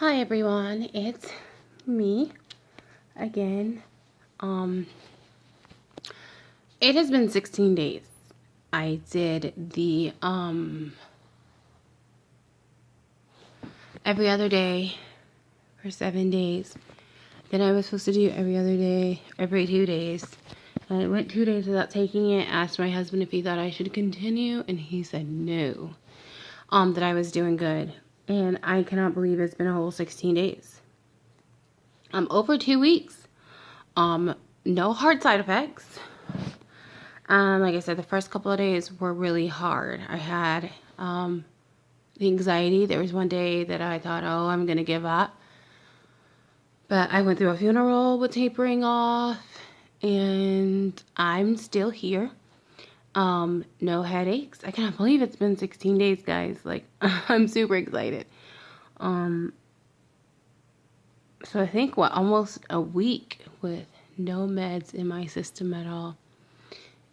Hi everyone, it's me again. It has been 16 days. I did the every other day for 7 days. Then I was supposed to do every other day, every 2 days. And I went 2 days without taking it, asked my husband if he thought I should continue, and he said no. That I was doing good. And I cannot believe it's been a whole 16 days. Over 2 weeks. No hard side effects. Like I said, the first couple of days were really hard. I had the anxiety. There was one day that I thought, oh, I'm going to give up. But I went through a funeral with tapering off, and I'm still here. No headaches. I cannot believe it's been 16 days, guys. Like, I'm super excited. So I think, almost a week with no meds in my system at all.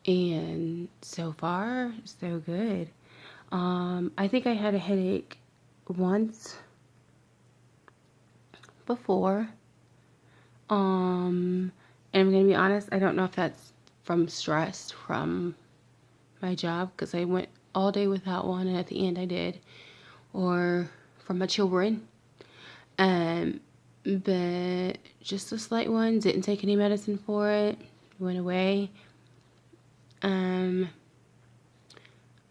And so far, so good. I think I had a headache once before. And I'm going to be honest, I don't know if that's from stress from my job, because I went all day without one, and at the end I did, or from my children. But just a slight one, didn't take any medicine for it, went away. I'm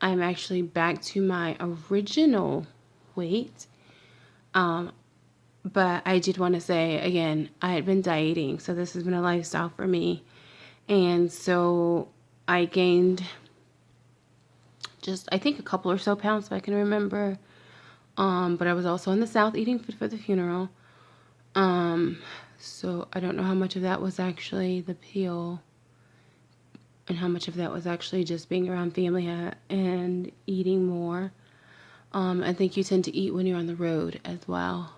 actually back to my original weight. But I did want to say, again, I had been dieting, so this has been a lifestyle for me. And so I gained just, I think, a couple or so pounds, if I can remember. But I was also in the South eating food for the funeral. So I don't know how much of that was actually the pill and how much of that was actually just being around family and eating more. I think you tend to eat when you're on the road as well.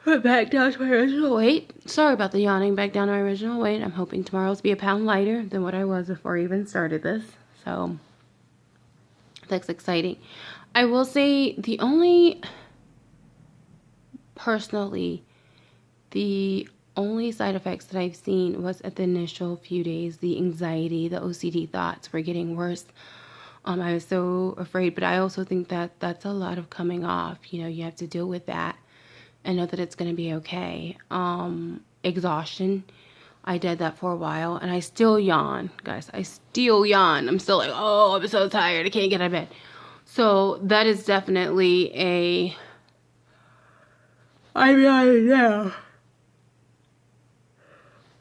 But back down to my original weight. Sorry about the yawning. Back down to my original weight. I'm hoping tomorrow's be a pound lighter than what I was before I even started this. So that's exciting. I will say the only side effects that I've seen was at the initial few days. The anxiety, the OCD thoughts were getting worse. I was so afraid, but I also think that that's a lot of coming off. You know, you have to deal with that and know that it's going to be okay. Exhaustion. I did that for a while, and I still yawn, guys. I still yawn. I'm still like, oh, I'm so tired. I can't get out of bed. So that is definitely I'm yawning now.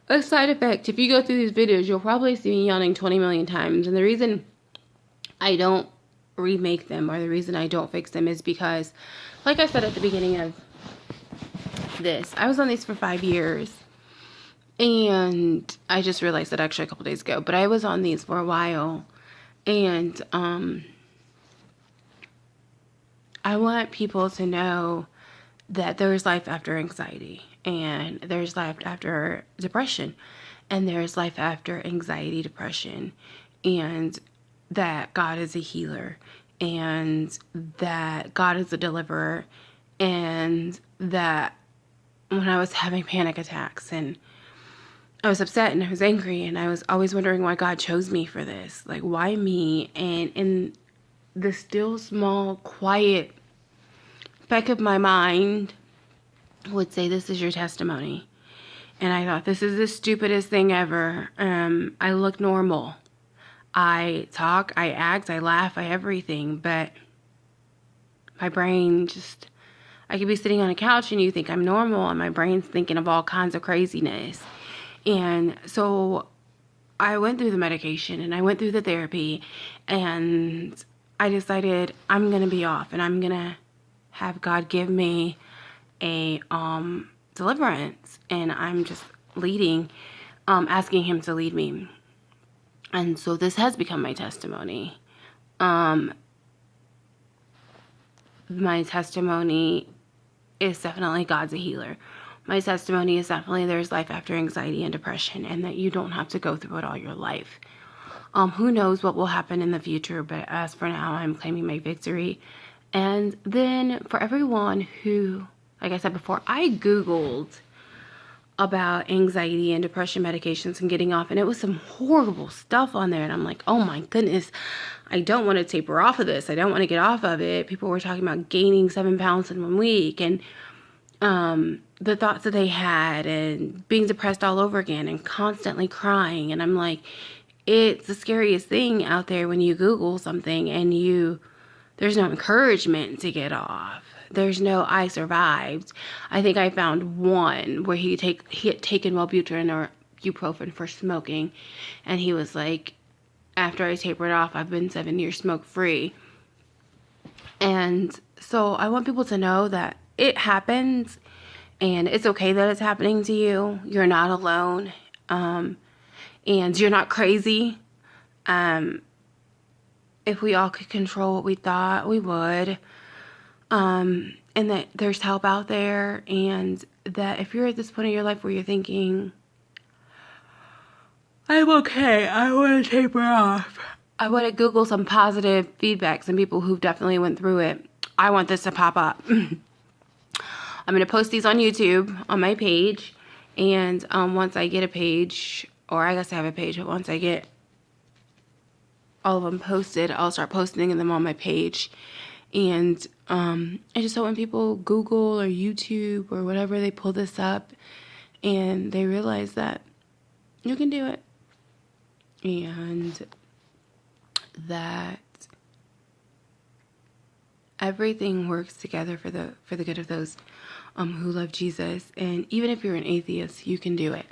A side effect. If you go through these videos, you'll probably see me yawning 20 million times. And the reason I don't remake them, or the reason I don't fix them, is because, like I said at the beginning of this, I was on these for 5 years. And I just realized that actually a couple days ago. But I was on these for a while. And I want people to know that there is life after anxiety, and there's life after depression, and there's life after anxiety, depression, and that God is a healer, and that God is a deliverer, and that when I was having panic attacks and I was upset and I was angry and I was always wondering why God chose me for this, like, why me? And in the still small quiet back of my mind would say, this is your testimony. And I thought, this is the stupidest thing ever. I look normal. I talk, I act, I laugh, I everything. But my brain just, I could be sitting on a couch and you think I'm normal, and my brain's thinking of all kinds of craziness. And so I went through the medication and I went through the therapy, and I decided I'm going to be off, and I'm going to have God give me a deliverance, and I'm just leading, asking him to lead me. And so this has become my testimony. My testimony is definitely God's a healer. My testimony is definitely there's life after anxiety and depression, and that you don't have to go through it all your life. Who knows what will happen in the future, but as for now, I'm claiming my victory, And then for everyone who, like I said before, I Googled about anxiety and depression medications and getting off, and it was some horrible stuff on there. And I'm like, oh my goodness, I don't want to taper off of this. I don't want to get off of it. People were talking about gaining 7 pounds in 1 week, and the thoughts that they had, and being depressed all over again, and constantly crying. And I'm like, it's the scariest thing out there when you Google something and there's no encouragement to get off. There's no I survived. I think I found one where he had taken Wellbutrin or ibuprofen for smoking, and he was like, after I tapered off, I've been 7 years smoke free. And so I want people to know that it happens, and it's okay that it's happening to you. You're not alone, and you're not crazy. If we all could control what we thought, we would. And that there's help out there, and that if you're at this point in your life where you're thinking, I'm okay, I want to taper off, I want to Google some positive feedback, some people who definitely went through it. I want this to pop up. I'm going to post these on YouTube on my page, and once I get a page, or I guess I have a page, but once I get all of them posted, I'll start posting them on my page. And I just hope when people Google or YouTube or whatever, they pull this up and they realize that you can do it, and that everything works together for the good of those who love Jesus. And even if you're an atheist, you can do it.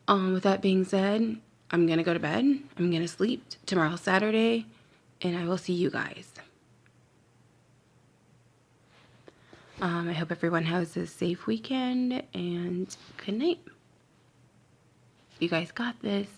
With that being said, I'm gonna go to bed. I'm gonna sleep. Tomorrow's Saturday, and I will see you guys. I hope everyone has a safe weekend, and good night. You guys got this.